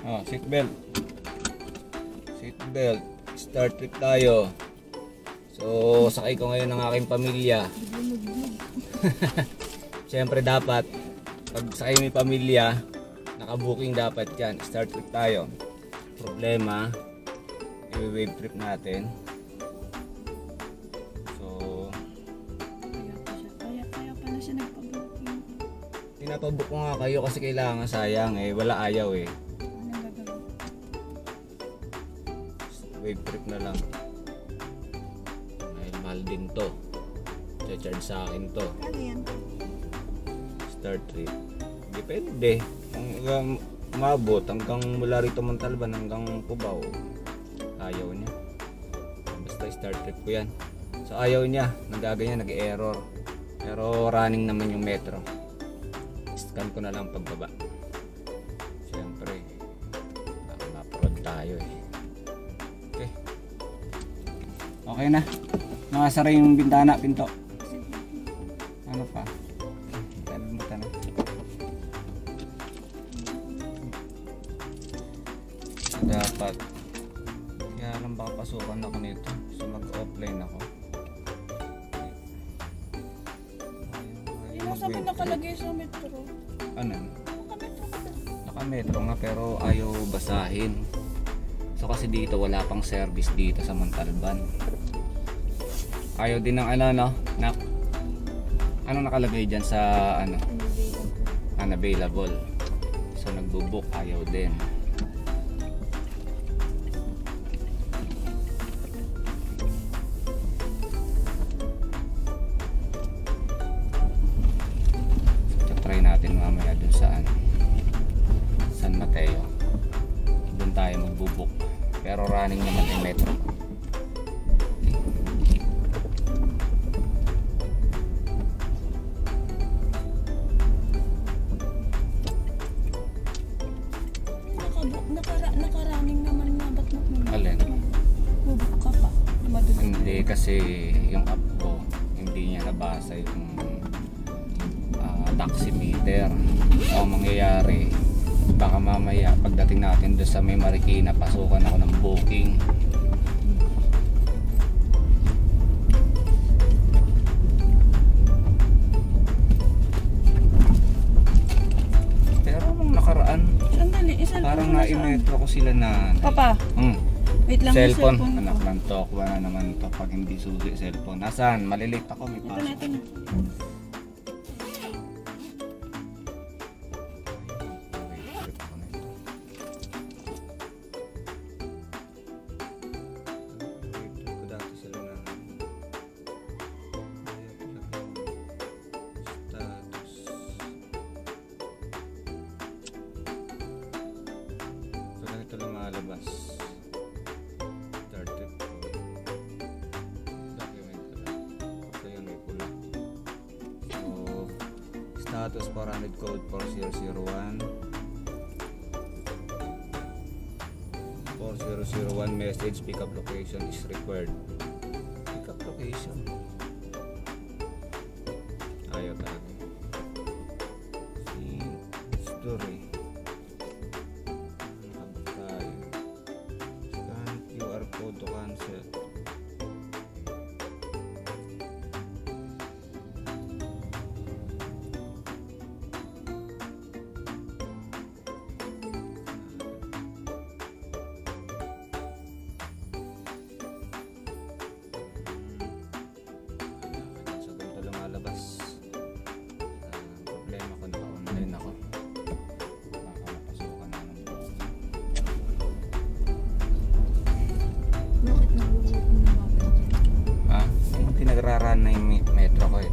Oh, seatbelt. Seatbelt. Start trip tayo. So, sakay ko ngayon ng aking pamilya. Siyempre dapat, pag sakay may pamilya, naka-booking dapat yan. Start trip tayo. Problema, i-wave trip natin. So, kaya pala siya nagpa-booking. pinapabook ko nga kayo kasi kailangan, sayang eh. Wala ayaw eh. Anong gagawin? Wave trip na lang. Dahil mahal din to. Charge sa akin to. Ano yan? Start trip. Depende. Hanggang umabot, hanggang mula rito Montalban hanggang Cubao. Ayaw niya. Basta start trip ko yan. So ayaw niya. Nagaganyan, nag-error. Pero running naman yung metro. Scan ko na lang pagbaba. Siyempre, baka maprod tayo eh. Okay. Okay na. Nakasara yung bintana, pinto. Ano pa? Kalimutan na. Dapat. Kaya lang baka pasukan ako nito. So mag-offline ako. Hindi mo sabi nakalagay sa metro. Ano? Naka-metro ka ba? Naka-metro nga pero ayaw basahin. So kasi dito wala pang service dito sa Montalban. Ayaw din ng ano ano nakalagay dyan sa ano? Unavailable. So nagbo-book ayaw din. So try natin mamaya dun sa ano, San Mateo. Doon tayo magbo-book. Pero running naman yung metro. Naka-running naman na. Ba't Alin? bubuk ka pa? Hindi kasi yung app ko hindi niya nabasa yung taximeter. So ang mangyayari, baka mamaya pagdating natin doon sa may Marikina, pasukan ako ng booking. Pero nung nakaraan, Sandali, parang na-metro ko sila na Papa, wait lang cellphone. yung Anak ko. lang to, kuha na naman to pag hindi susi cellphone. Nasaan? Malilate ako, may Ito na, pasok. ito na. Ito lang malabas. Start trip ko. Document ko lang. So yun, may pula. So, status paranoid code 4001. 4001 message pickup location is required. Pickup location. Ayaw talaga. Story. Code to cancel. So ganito lumalabas. Problema ko, naka-online ako. Nakapasukan na ng Bakit nag-bubuk na mga yung pinagraran na yung metro ko eh.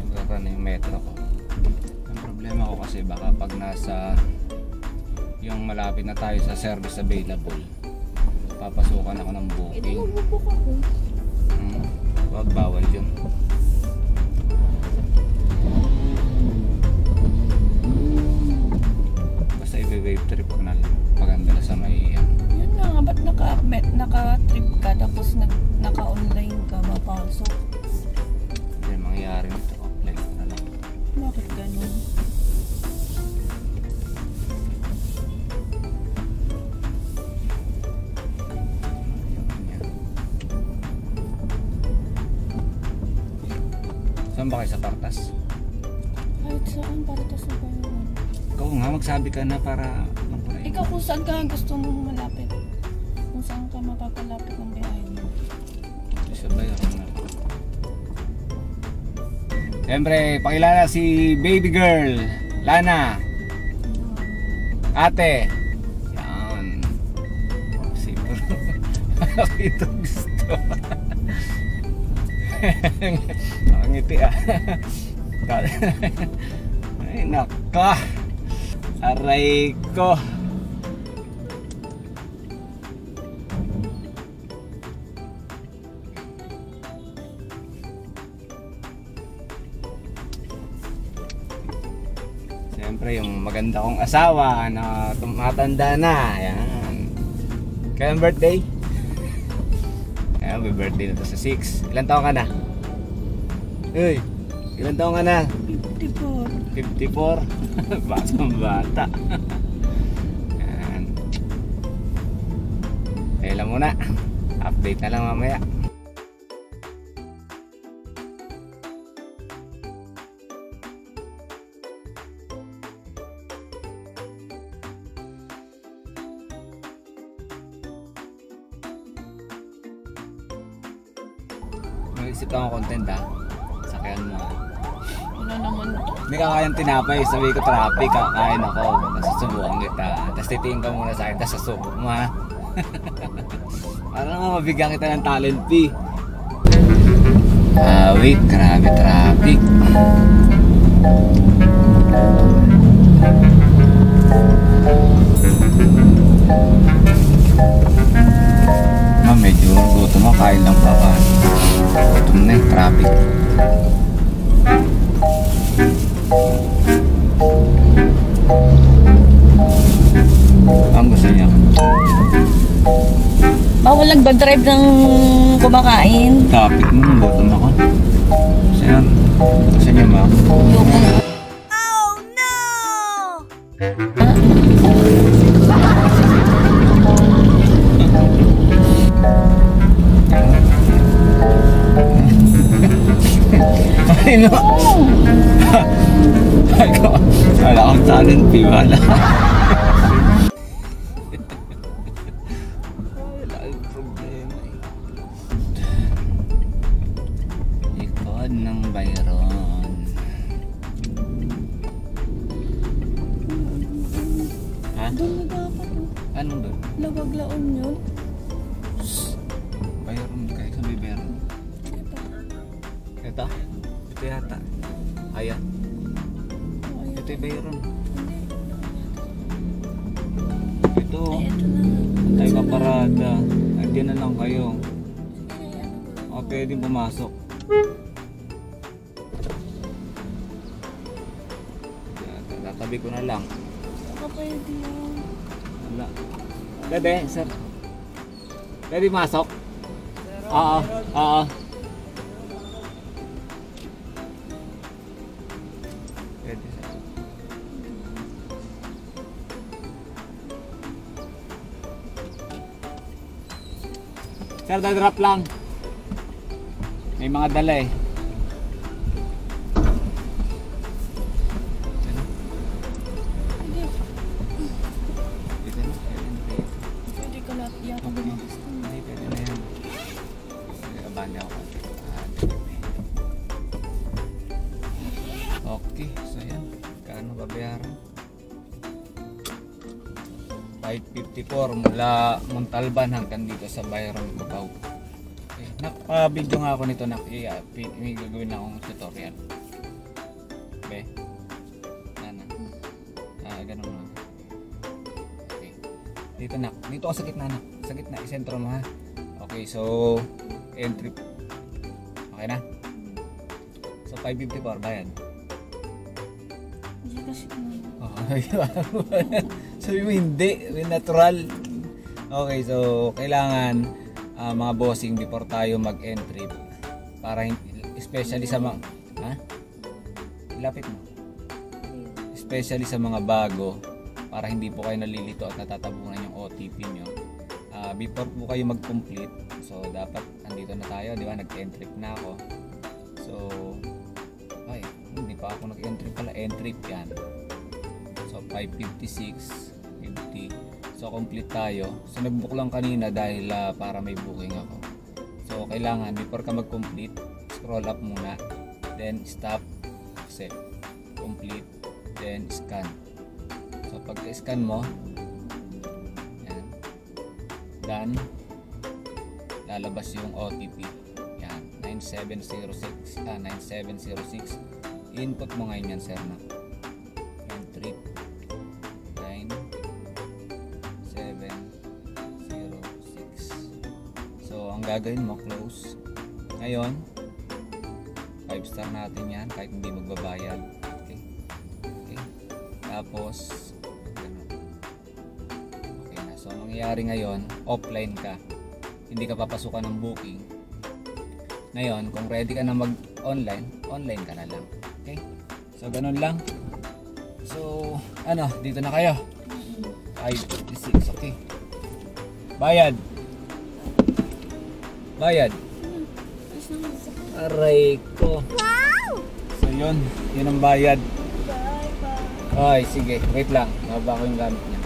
Nagraran na yung metro ko. Ang problema ko kasi baka pag nasa yung malapit na tayo sa service available, papasukan ako ng Ito booking. magbubuk ako. Wag, bawal yun. Basta i-wave trip ko na lang paganda na sa may Yun na nga, ba't naka-trip ka tapos naka-online ka, mapasok? Hindi mangyayari nito, offline ko na lang. Bakit ganun? ba kayo sa Partas? Kahit saan, para tas na ba yun? Ikaw nga, magsabi ka na para Ikaw kung saan ka gusto mong malapit? Kung saan ka mapapalapit ng biyahe mo? Sa Bayaran na. Siyempre, pakilala si baby girl, Lana. Ate. Yan. Siguro. Ito gusto. Nakangiti ah. Ay naka. Aray ko. Siyempre yung maganda kong asawa na tumatanda na. Ayan. Kailan birthday? Ayan, may birthday na to sa 6. Ilan taon ka na? Uy, ilan taon ka na? 54. 54? Batang bata. Ayan. Kailan muna. Update na lang mamaya. Mag-isip lang ako content ha. Sakyan mo ha. Ano naman to? Hindi ka kayang tinapay, sabi ko traffic, kakain ako. Tapos susubukan kita. Tapos titingin ka muna sa akin, tapos susubo mo ha. Para naman mabigyan kita ng talent fee. Wait, grabe traffic. Medyo gutom mo, kain lang pa ka. Gutom na yung traffic. Ang gusto niya? Bawal nagba-drive ng kumakain. Traffic mo, gutom ako. Gusto niya? Gusto niya ba? Oh no! Ay no! Wala akong talent fee, wala. Wala yung problema eh. Likod ng Bayron. Ha? Doon na dapat. Anong doon? Lawag-laon yun. Bayron kayo sa Bayron. Ito? Ito yata. Ayan. Ito yung Bayron. Ito. Ay, ito na. Tayo paparada. Andiyan na lang kayo. O, pwedeng pumasok. Tatabi ko na lang. Saka pwede yan. Wala. Pwede, sir. Pwede masok? Oo. Oo. Pwede, sir. Sir, drop lang. May mga dala eh. Hindi. Pwede na. Pwede ka lahat yata gumagusto. Hindi, pwede na yan. Abandi ako. Okay, so yan. Kano babayaran? 554 mula Montalban hanggang dito sa Bayron, Cubao. Okay. Naka-video nga ako nito na may gagawin na akong tutorial. Okay. Nana. Ganun lang. Okay. Dito na. Dito ako sa gitna na. Sa gitna, isentro mo ha. Okay, so entry. Okay na? So 554 bayad. Hindi kasi Sabi mo hindi, natural. Okay, so kailangan mga bossing before tayo mag-entry para especially sa mga lapit mo. Especially sa mga bago para hindi po kayo nalilito at natatabunan yung OTP nyo. Before po kayo mag-complete, so dapat andito na tayo, di ba? Nag-entry na ako. So pa ako nag-entry pala. Entry yan. So 556, 50. So complete tayo. So nag-book lang kanina dahil para may booking ako. So kailangan before ka mag-complete, scroll up muna. Then stop, accept, complete, then scan. So pag-scan mo, yan, done, lalabas yung OTP. Yan, 9706, 9706. Input mo ngayon yan, sir, na. Yan, trip 9706. So ang gagawin mo, close. Ngayon 5-star natin yan kahit hindi magbabayad. Okay. Okay. Tapos ganun. Okay na. So ang mangyayari ngayon, offline ka. Hindi ka papasukan ng booking. Ngayon, kung ready ka na mag-online, online ka na lang. Okay? So ganun lang. So ano, dito na kayo. 556. Okay. Bayad. Bayad. Aray ko. Wow! So yun ang bayad. Bye bye. Ay, sige, wait lang. Mababa ko yung gamit niya.